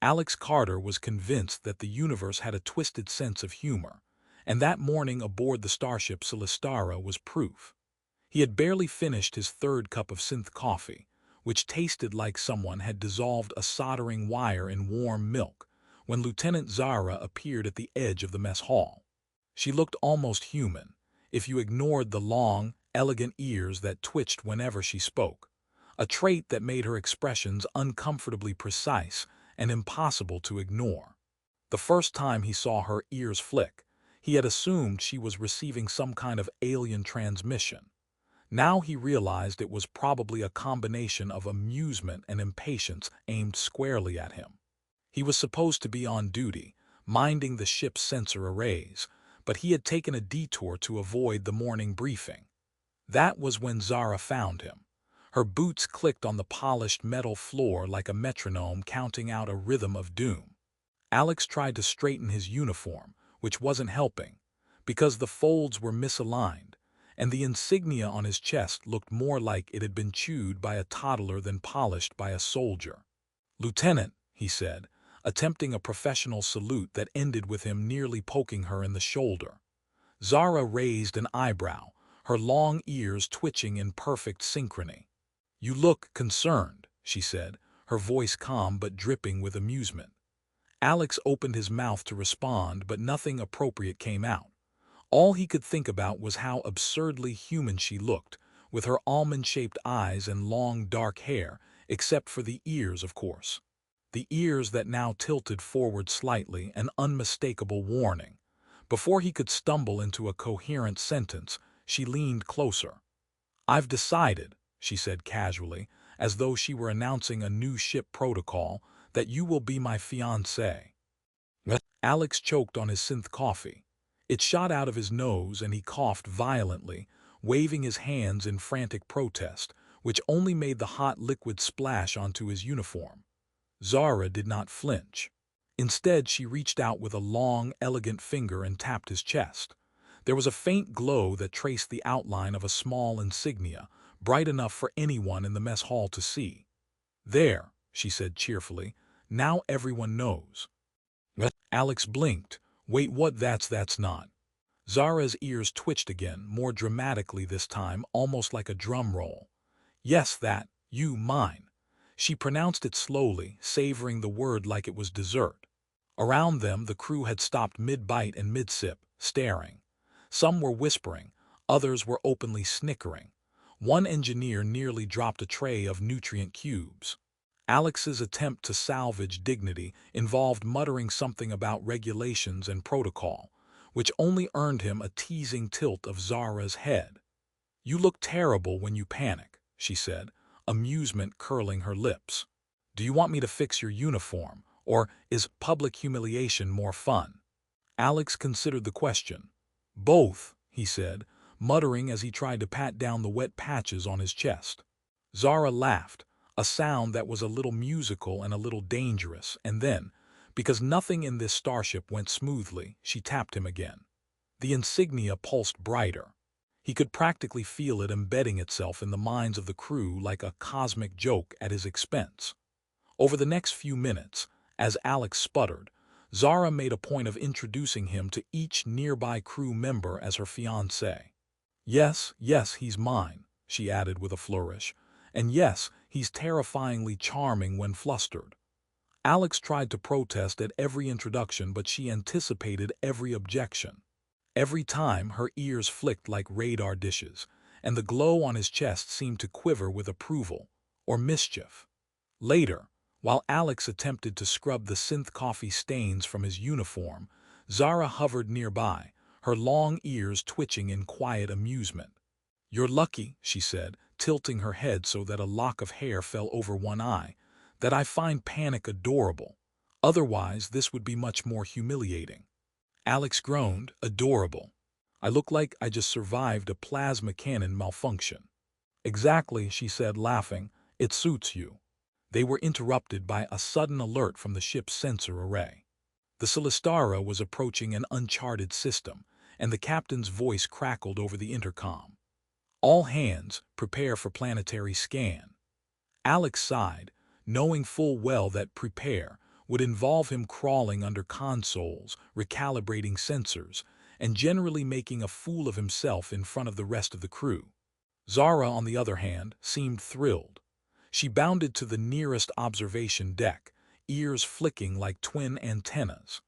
Alex Carter was convinced that the universe had a twisted sense of humor, and that morning aboard the starship Celestara was proof. He had barely finished his third cup of synth coffee, which tasted like someone had dissolved a soldering wire in warm milk, when Lieutenant Zara appeared at the edge of the mess hall. She looked almost human, if you ignored the long, elegant ears that twitched whenever she spoke, a trait that made her expressions uncomfortably precise and impossible to ignore. The first time he saw her ears flick, he had assumed she was receiving some kind of alien transmission. Now he realized it was probably a combination of amusement and impatience aimed squarely at him. He was supposed to be on duty, minding the ship's sensor arrays, but he had taken a detour to avoid the morning briefing. That was when Zara found him. Her boots clicked on the polished metal floor like a metronome counting out a rhythm of doom. Alex tried to straighten his uniform, which wasn't helping, because the folds were misaligned, and the insignia on his chest looked more like it had been chewed by a toddler than polished by a soldier. "Lieutenant," he said, attempting a professional salute that ended with him nearly poking her in the shoulder. Zara raised an eyebrow, her long ears twitching in perfect synchrony. "You look concerned," she said, her voice calm but dripping with amusement. Alex opened his mouth to respond, but nothing appropriate came out. All he could think about was how absurdly human she looked, with her almond-shaped eyes and long dark hair, except for the ears, of course. The ears that now tilted forward slightly, an unmistakable warning. Before he could stumble into a coherent sentence, she leaned closer. "I've decided," she said casually, as though she were announcing a new ship protocol, "that you will be my fiancée." Alex choked on his synth coffee. It shot out of his nose and he coughed violently, waving his hands in frantic protest, which only made the hot liquid splash onto his uniform. Zara did not flinch. Instead, she reached out with a long, elegant finger and tapped his chest. There was a faint glow that traced the outline of a small insignia, bright enough for anyone in the mess hall to see. "There," she said cheerfully, "now everyone knows." Alex blinked. "Wait, what? That's not." Zara's ears twitched again, more dramatically this time, almost like a drum roll. "Yes, that, you, mine." She pronounced it slowly, savoring the word like it was dessert. Around them, the crew had stopped mid-bite and mid-sip, staring. Some were whispering, others were openly snickering. One engineer nearly dropped a tray of nutrient cubes. Alex's attempt to salvage dignity involved muttering something about regulations and protocol, which only earned him a teasing tilt of Zara's head. "You look terrible when you panic," she said, amusement curling her lips. "Do you want me to fix your uniform, or is public humiliation more fun?" Alex considered the question. "Both," he said, muttering as he tried to pat down the wet patches on his chest. Zara laughed, a sound that was a little musical and a little dangerous, and then, because nothing in this starship went smoothly, she tapped him again. The insignia pulsed brighter. He could practically feel it embedding itself in the minds of the crew like a cosmic joke at his expense. Over the next few minutes, as Alex sputtered, Zara made a point of introducing him to each nearby crew member as her fiancé. "Yes, he's mine," she added with a flourish. "And yes, he's terrifyingly charming when flustered." Alex tried to protest at every introduction, but she anticipated every objection. Every time, her ears flicked like radar dishes, and the glow on his chest seemed to quiver with approval, or mischief. Later, while Alex attempted to scrub the synth coffee stains from his uniform, Zara hovered nearby, her long ears twitching in quiet amusement. "You're lucky," she said, tilting her head so that a lock of hair fell over one eye, "that I find panic adorable. Otherwise, this would be much more humiliating." Alex groaned, "Adorable. I look like I just survived a plasma cannon malfunction." "Exactly," she said, laughing. "It suits you." They were interrupted by a sudden alert from the ship's sensor array. The Celestara was approaching an uncharted system, and the captain's voice crackled over the intercom. "All hands, prepare for planetary scan." Alex sighed, knowing full well that prepare would involve him crawling under consoles, recalibrating sensors, and generally making a fool of himself in front of the rest of the crew. Zara, on the other hand, seemed thrilled. She bounded to the nearest observation deck, ears flicking like twin antennas.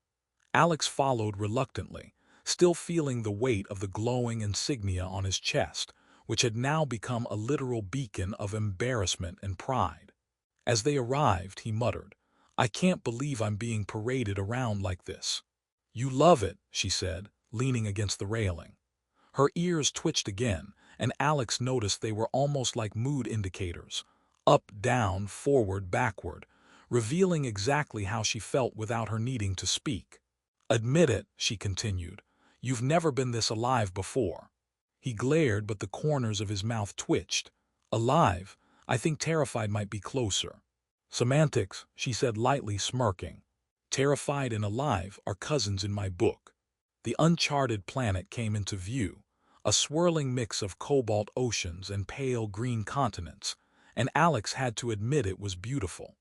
Alex followed reluctantly, still feeling the weight of the glowing insignia on his chest, which had now become a literal beacon of embarrassment and pride. As they arrived, he muttered, "I can't believe I'm being paraded around like this." "You love it," she said, leaning against the railing. Her ears twitched again, and Alex noticed they were almost like mood indicators, up, down, forward, backward, revealing exactly how she felt without her needing to speak. "Admit it," she continued, "you've never been this alive before." He glared, but the corners of his mouth twitched. "Alive? I think terrified might be closer." "Semantics," she said lightly, smirking. "Terrified and alive are cousins in my book." The uncharted planet came into view, a swirling mix of cobalt oceans and pale green continents, and Alex had to admit it was beautiful.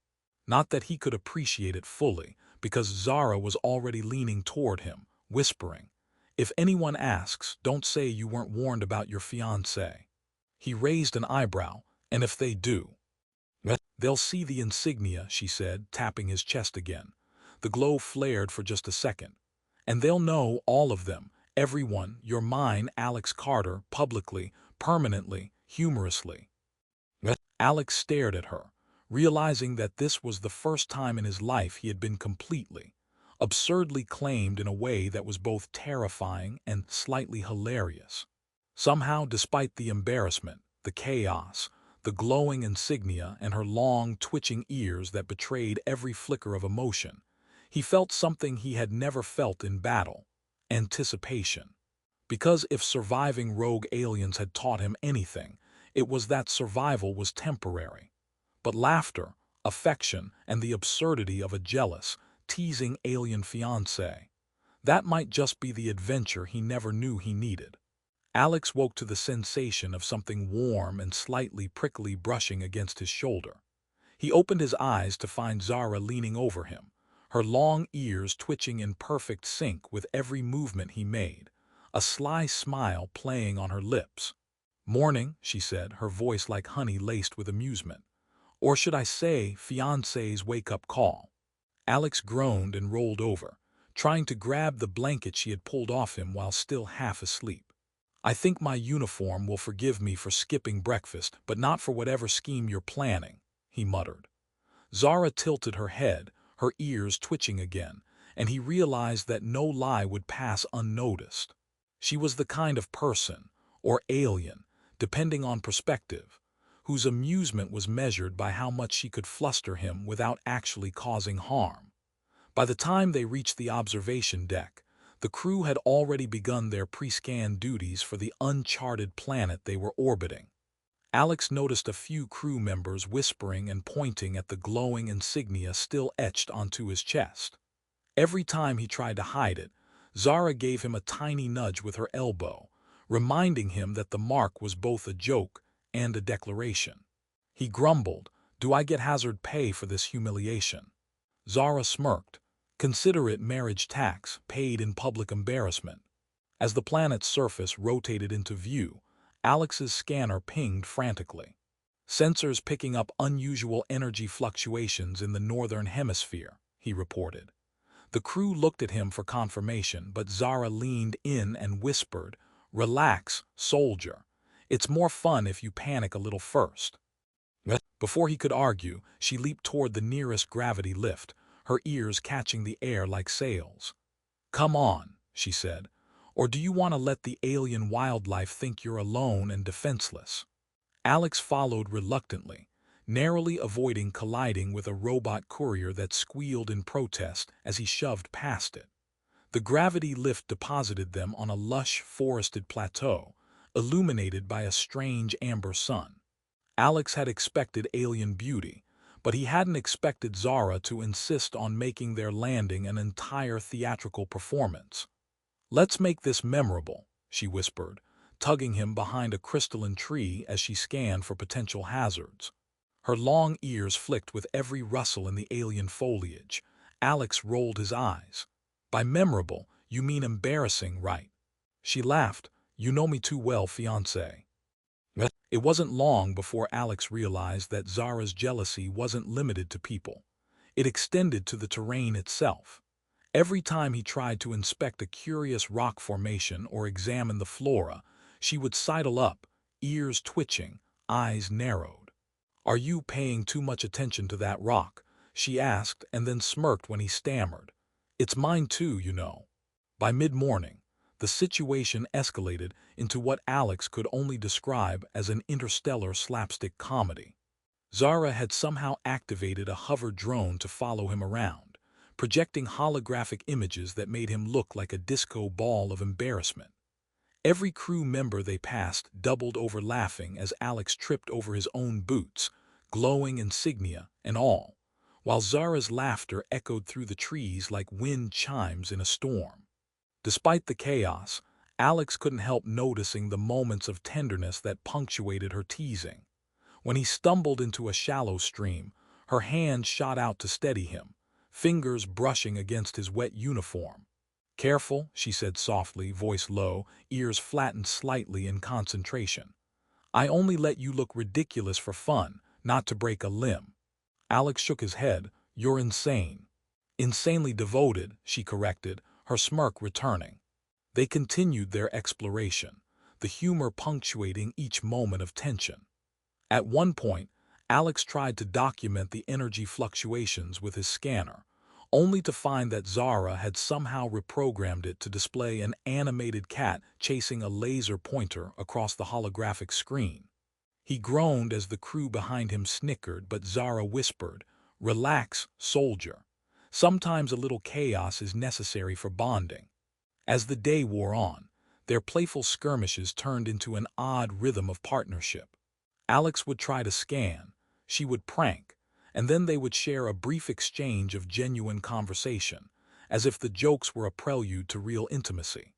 Not that he could appreciate it fully, because Zara was already leaning toward him, whispering, "If anyone asks, don't say you weren't warned about your fiancé." He raised an eyebrow, "And if they do?" "They'll see the insignia," she said, tapping his chest again. The glow flared for just a second. "And they'll know, all of them, everyone, you're mine, Alex Carter, publicly, permanently, humorously." Alex stared at her, realizing that this was the first time in his life he had been completely, absurdly claimed in a way that was both terrifying and slightly hilarious. Somehow, despite the embarrassment, the chaos, the glowing insignia, and her long, twitching ears that betrayed every flicker of emotion, he felt something he had never felt in battle: anticipation. Because if surviving rogue aliens had taught him anything, it was that survival was temporary. But laughter, affection, and the absurdity of a jealous, teasing alien fiancé, that might just be the adventure he never knew he needed. Alex woke to the sensation of something warm and slightly prickly brushing against his shoulder. He opened his eyes to find Zara leaning over him, her long ears twitching in perfect sync with every movement he made, a sly smile playing on her lips. "Morning," she said, her voice like honey laced with amusement. "Or should I say, fiancé's wake-up call." Alex groaned and rolled over, trying to grab the blanket she had pulled off him while still half asleep. "I think my uniform will forgive me for skipping breakfast, but not for whatever scheme you're planning," he muttered. Zara tilted her head, her ears twitching again, and he realized that no lie would pass unnoticed. She was the kind of person, or alien, depending on perspective, whose amusement was measured by how much she could fluster him without actually causing harm. By the time they reached the observation deck, the crew had already begun their pre-scan duties for the uncharted planet they were orbiting. Alex noticed a few crew members whispering and pointing at the glowing insignia still etched onto his chest. Every time he tried to hide it, Zara gave him a tiny nudge with her elbow, reminding him that the mark was both a joke and a declaration. He grumbled, "Do I get hazard pay for this humiliation?" Zara smirked, "Consider it marriage tax paid in public embarrassment." As the planet's surface rotated into view, Alex's scanner pinged frantically. "Sensors picking up unusual energy fluctuations in the northern hemisphere," he reported. The crew looked at him for confirmation, but Zara leaned in and whispered, "Relax, soldier. It's more fun if you panic a little first." Before he could argue, she leaped toward the nearest gravity lift, her ears catching the air like sails. "Come on," she said. "Or do you want to let the alien wildlife think you're alone and defenseless?" Alex followed reluctantly, narrowly avoiding colliding with a robot courier that squealed in protest as he shoved past it. The gravity lift deposited them on a lush, forested plateau, illuminated by a strange amber sun. Alex had expected alien beauty, but he hadn't expected Zara to insist on making their landing an entire theatrical performance. "Let's make this memorable," she whispered, tugging him behind a crystalline tree as she scanned for potential hazards. Her long ears flicked with every rustle in the alien foliage, Alex rolled his eyes. By memorable, you mean embarrassing, right? She laughed. You know me too well, fiancé. It wasn't long before Alex realized that Zara's jealousy wasn't limited to people. It extended to the terrain itself. Every time he tried to inspect a curious rock formation or examine the flora, she would sidle up, ears twitching, eyes narrowed. "Are you paying too much attention to that rock?" she asked, and then smirked when he stammered. "It's mine too, you know." By mid-morning, the situation escalated into what Alex could only describe as an interstellar slapstick comedy. Zara had somehow activated a hover drone to follow him around, projecting holographic images that made him look like a disco ball of embarrassment. Every crew member they passed doubled over laughing as Alex tripped over his own boots, glowing insignia and all, while Zara's laughter echoed through the trees like wind chimes in a storm. Despite the chaos, Alex couldn't help noticing the moments of tenderness that punctuated her teasing. When he stumbled into a shallow stream, her hand shot out to steady him, fingers brushing against his wet uniform. "Careful," she said softly, voice low, ears flattened slightly in concentration. "I only let you look ridiculous for fun, not to break a limb." Alex shook his head. "You're insane." "Insanely devoted," she corrected, her smirk returning. They continued their exploration, the humor punctuating each moment of tension. At one point, Alex tried to document the energy fluctuations with his scanner, only to find that Zara had somehow reprogrammed it to display an animated cat chasing a laser pointer across the holographic screen. He groaned as the crew behind him snickered, but Zara whispered, "Relax, soldier. Sometimes a little chaos is necessary for bonding." As the day wore on, their playful skirmishes turned into an odd rhythm of partnership. Alex would try to scan, she would prank, and then they would share a brief exchange of genuine conversation, as if the jokes were a prelude to real intimacy.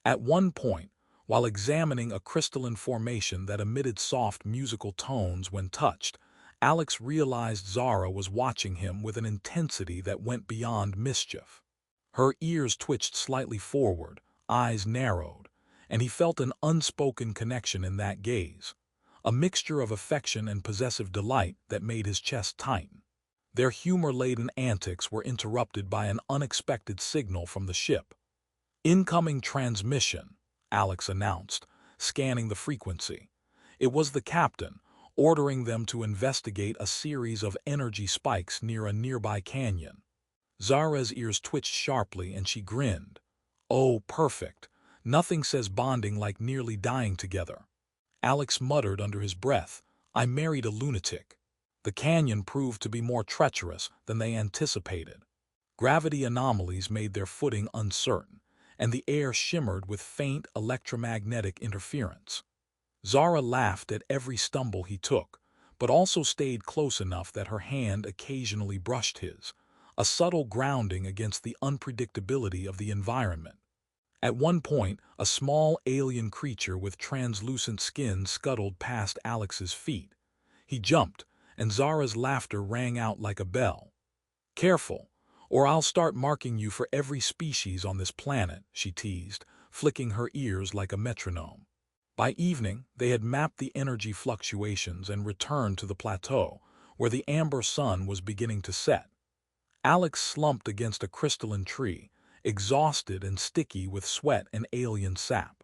At one point, while examining a crystalline formation that emitted soft musical tones when touched, Alex realized Zara was watching him with an intensity that went beyond mischief. Her ears twitched slightly forward, eyes narrowed, and he felt an unspoken connection in that gaze, a mixture of affection and possessive delight that made his chest tighten. Their humor-laden antics were interrupted by an unexpected signal from the ship. "Incoming transmission," Alex announced, scanning the frequency. It was the captain, ordering them to investigate a series of energy spikes near a nearby canyon. Zara's ears twitched sharply and she grinned. "Oh, perfect. Nothing says bonding like nearly dying together." Alex muttered under his breath, "I married a lunatic." The canyon proved to be more treacherous than they anticipated. Gravity anomalies made their footing uncertain, and the air shimmered with faint electromagnetic interference. Zara laughed at every stumble he took, but also stayed close enough that her hand occasionally brushed his, a subtle grounding against the unpredictability of the environment. At one point, a small alien creature with translucent skin scuttled past Alex's feet. He jumped, and Zara's laughter rang out like a bell. "Careful, or I'll start marking you for every species on this planet," she teased, flicking her ears like a metronome. By evening, they had mapped the energy fluctuations and returned to the plateau, where the amber sun was beginning to set. Alex slumped against a crystalline tree, exhausted and sticky with sweat and alien sap.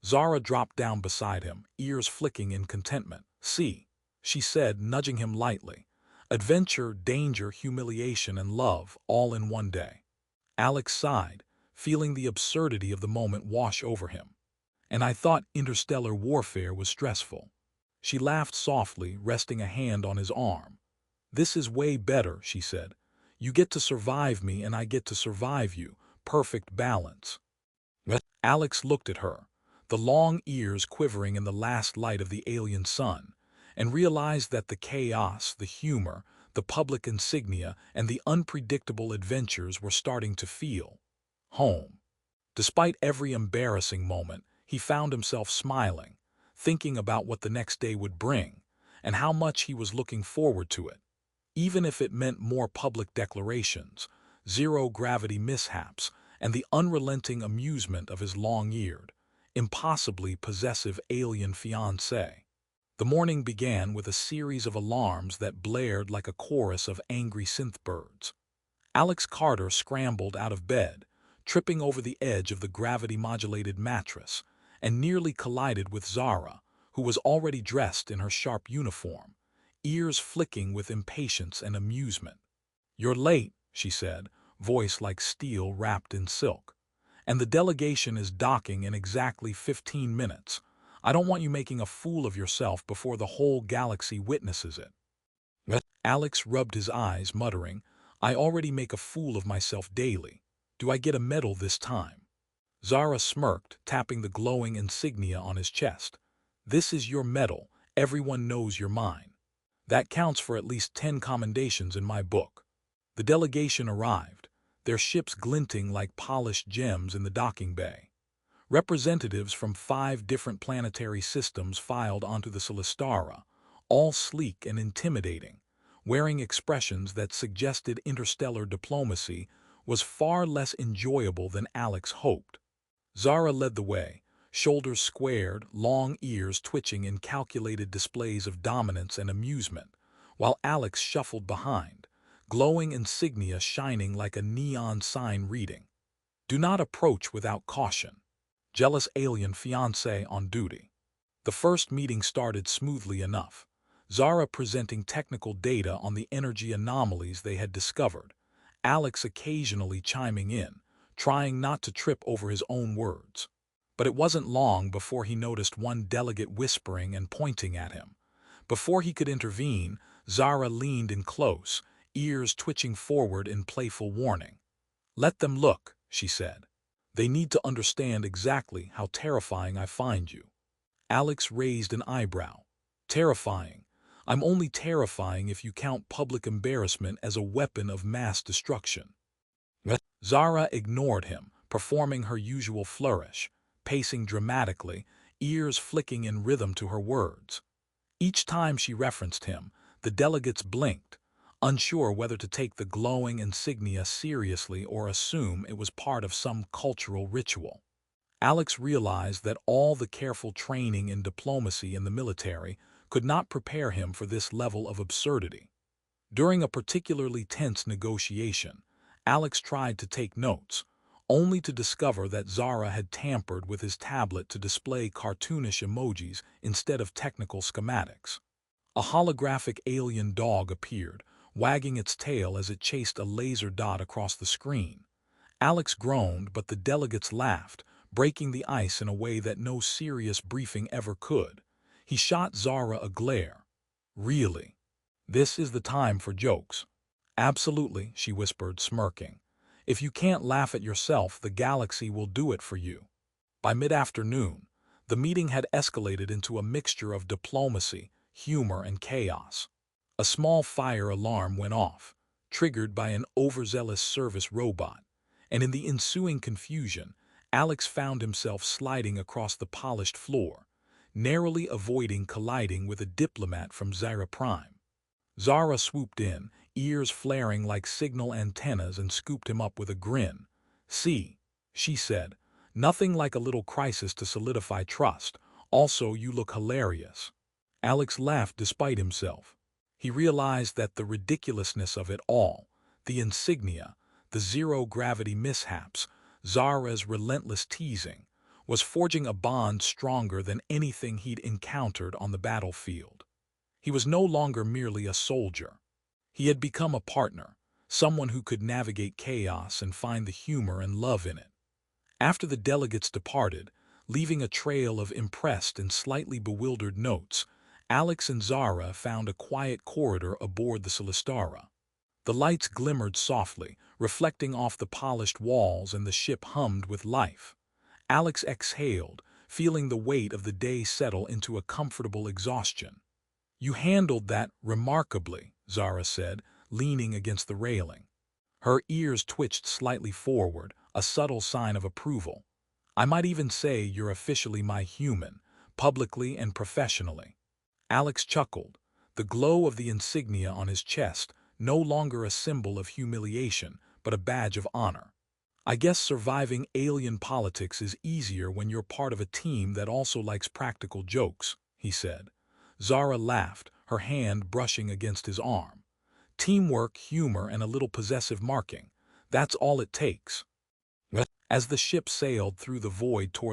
Zara dropped down beside him, ears flicking in contentment. "See," she said, nudging him lightly. "Adventure, danger, humiliation, and love, all in one day." Alex sighed, feeling the absurdity of the moment wash over him. "And I thought interstellar warfare was stressful." She laughed softly, resting a hand on his arm. "This is way better," she said. "You get to survive me and I get to survive you. Perfect balance." Alex looked at her, the long ears quivering in the last light of the alien sun, and realized that the chaos, the humor, the public insignia, and the unpredictable adventures were starting to feel home. Despite every embarrassing moment, he found himself smiling, thinking about what the next day would bring, and how much he was looking forward to it. Even if it meant more public declarations, zero-gravity mishaps, and the unrelenting amusement of his long-eared, impossibly possessive alien fiancée. The morning began with a series of alarms that blared like a chorus of angry synth birds. Alex Carter scrambled out of bed, tripping over the edge of the gravity-modulated mattress, and nearly collided with Zara, who was already dressed in her sharp uniform, ears flicking with impatience and amusement. "You're late," she said, voice like steel wrapped in silk. "And the delegation is docking in exactly 15 minutes. I don't want you making a fool of yourself before the whole galaxy witnesses it." Alex rubbed his eyes, muttering, "I already make a fool of myself daily. Do I get a medal this time?" Zara smirked, tapping the glowing insignia on his chest. "This is your medal. Everyone knows you're mine. That counts for at least 10 commendations in my book." The delegation arrived, their ships glinting like polished gems in the docking bay. Representatives from 5 different planetary systems filed onto the Celestara, all sleek and intimidating, wearing expressions that suggested interstellar diplomacy was far less enjoyable than Alex hoped. Zara led the way, shoulders squared, long ears twitching in calculated displays of dominance and amusement, while Alex shuffled behind, glowing insignia shining like a neon sign reading, "Do not approach without caution. Jealous alien fiancé on duty." The first meeting started smoothly enough, Zara presenting technical data on the energy anomalies they had discovered, Alex occasionally chiming in, trying not to trip over his own words. But it wasn't long before he noticed one delegate whispering and pointing at him. Before he could intervene, Zara leaned in close, ears twitching forward in playful warning. "Let them look," she said. "They need to understand exactly how terrifying I find you." Alex raised an eyebrow. "Terrifying? I'm only terrifying if you count public embarrassment as a weapon of mass destruction." Zara ignored him, performing her usual flourish, pacing dramatically, ears flicking in rhythm to her words. Each time she referenced him, the delegates blinked, unsure whether to take the glowing insignia seriously or assume it was part of some cultural ritual. Alex realized that all the careful training in diplomacy in the military could not prepare him for this level of absurdity. During a particularly tense negotiation, Alex tried to take notes, only to discover that Zara had tampered with his tablet to display cartoonish emojis instead of technical schematics. A holographic alien dog appeared, wagging its tail as it chased a laser dot across the screen. Alex groaned, but the delegates laughed, breaking the ice in a way that no serious briefing ever could. He shot Zara a glare. "Really? This is the time for jokes." "Absolutely," she whispered, smirking. "If you can't laugh at yourself, the galaxy will do it for you." By mid-afternoon, the meeting had escalated into a mixture of diplomacy, humor, and chaos. A small fire alarm went off, triggered by an overzealous service robot, and in the ensuing confusion, Alex found himself sliding across the polished floor, narrowly avoiding colliding with a diplomat from Zara Prime. Zara swooped in, ears flaring like signal antennas, and scooped him up with a grin. "See," she said, "nothing like a little crisis to solidify trust. Also, you look hilarious." Alex laughed despite himself. He realized that the ridiculousness of it all, the insignia, the zero-gravity mishaps, Zara's relentless teasing, was forging a bond stronger than anything he'd encountered on the battlefield. He was no longer merely a soldier. He had become a partner, someone who could navigate chaos and find the humor and love in it. After the delegates departed, leaving a trail of impressed and slightly bewildered notes, Alex and Zara found a quiet corridor aboard the Celestara. The lights glimmered softly, reflecting off the polished walls, and the ship hummed with life. Alex exhaled, feeling the weight of the day settle into a comfortable exhaustion. "You handled that remarkably," Zara said, leaning against the railing. Her ears twitched slightly forward, a subtle sign of approval. "I might even say you're officially my human, publicly and professionally." Alex chuckled, the glow of the insignia on his chest no longer a symbol of humiliation, but a badge of honor. I guess surviving alien politics is easier when you're part of a team that also likes practical jokes, he said. Zara laughed, her hand brushing against his arm. Teamwork, humor, and a little possessive marking. That's all it takes. As the ship sailed through the void toward